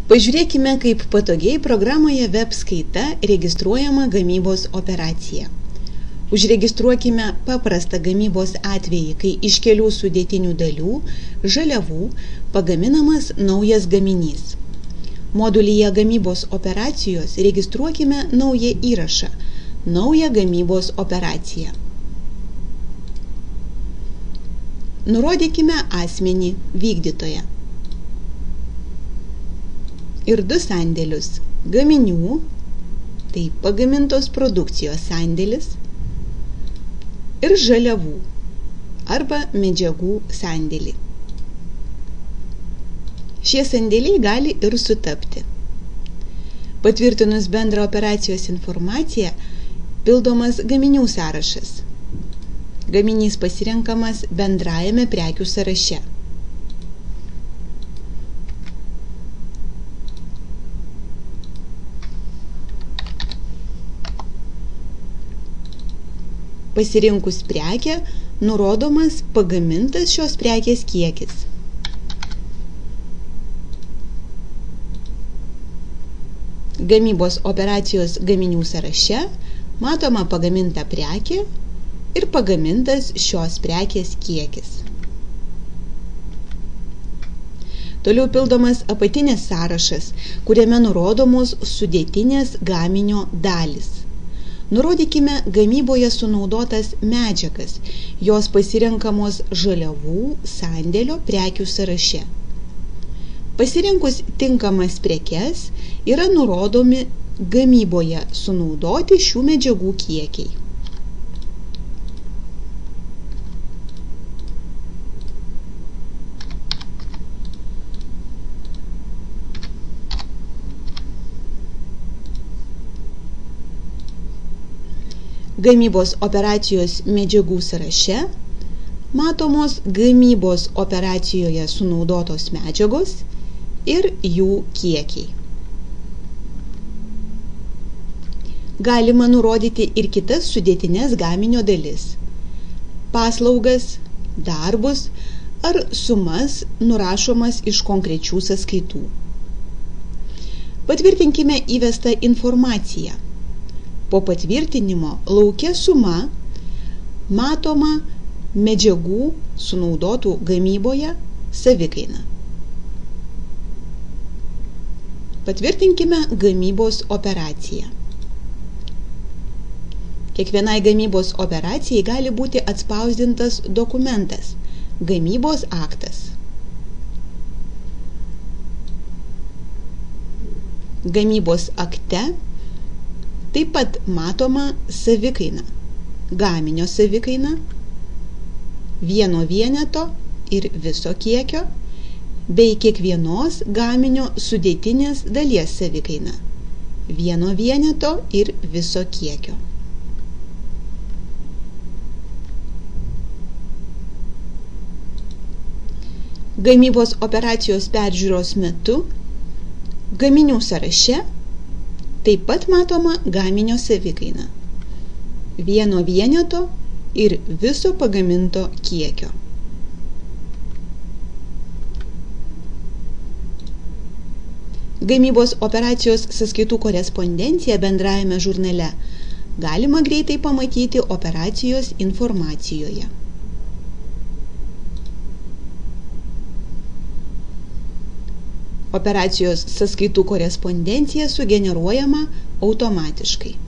Pažiūrėkime, kaip patogiai programoje web skaita registruojama gamybos operacija. Užregistruokime paprastą gamybos atvejį, kai iš kelių sudėtinių dalių, žaliavų, pagaminamas naujas gaminys. Modulyje gamybos operacijos registruokime naują įrašą, naują gamybos operaciją. Nurodykime asmenį vykdytoją. Ir du sandėlius – gaminių, tai pagamintos produkcijos sandėlis, ir žaliavų arba medžiagų sandėlį. Šie sandėliai gali ir sutapti. Patvirtinus bendrą operacijos informaciją, pildomas gaminių sąrašas. Gaminys pasirenkamas bendrajame prekių sąraše. Pasirinkus prekę, nurodomas pagamintas šios prekės kiekis. Gamybos operacijos gaminių sąraše matoma pagaminta prekė ir pagamintas šios prekės kiekis. Toliau pildomas apatinis sąrašas, kuriame nurodomos sudėtinės gaminio dalys. Nurodykime gamyboje sunaudotas medžiagas, jos pasirenkamos žaliavų sandėlio prekių sąraše. Pasirinkus tinkamas prekes yra nurodomi gamyboje sunaudoti šių medžiagų kiekiai. Gamybos operacijos medžiagų sąraše matomos gamybos operacijoje sunaudotos medžiagos ir jų kiekiai. Galima nurodyti ir kitas sudėtines gaminio dalis, paslaugas, darbus ar sumas nurašomas iš konkrečių sąskaitų. Patvirtinkime įvestą informaciją. Po patvirtinimo lauke suma matoma medžiagų sunaudotų gamyboje savikaina. Patvirtinkime gamybos operaciją. Kiekvienai gamybos operacijai gali būti atspausdintas dokumentas – gamybos aktas. Gamybos akte taip pat matoma savikaina, gaminio savikaina, vieno vieneto ir viso kiekio, bei kiekvienos gaminio sudėtinės dalies savikaina, vieno vieneto ir viso kiekio. Gamybos operacijos peržiūros metu gaminių sąraše taip pat matoma gaminio savikaina, vieno vieneto ir viso pagaminto kiekio. Gamybos operacijos sąskaitų korespondenciją bendrajame žurnale galima greitai pamatyti operacijos informacijoje. Operacijos sąskaitų korespondencija sugeneruojama automatiškai.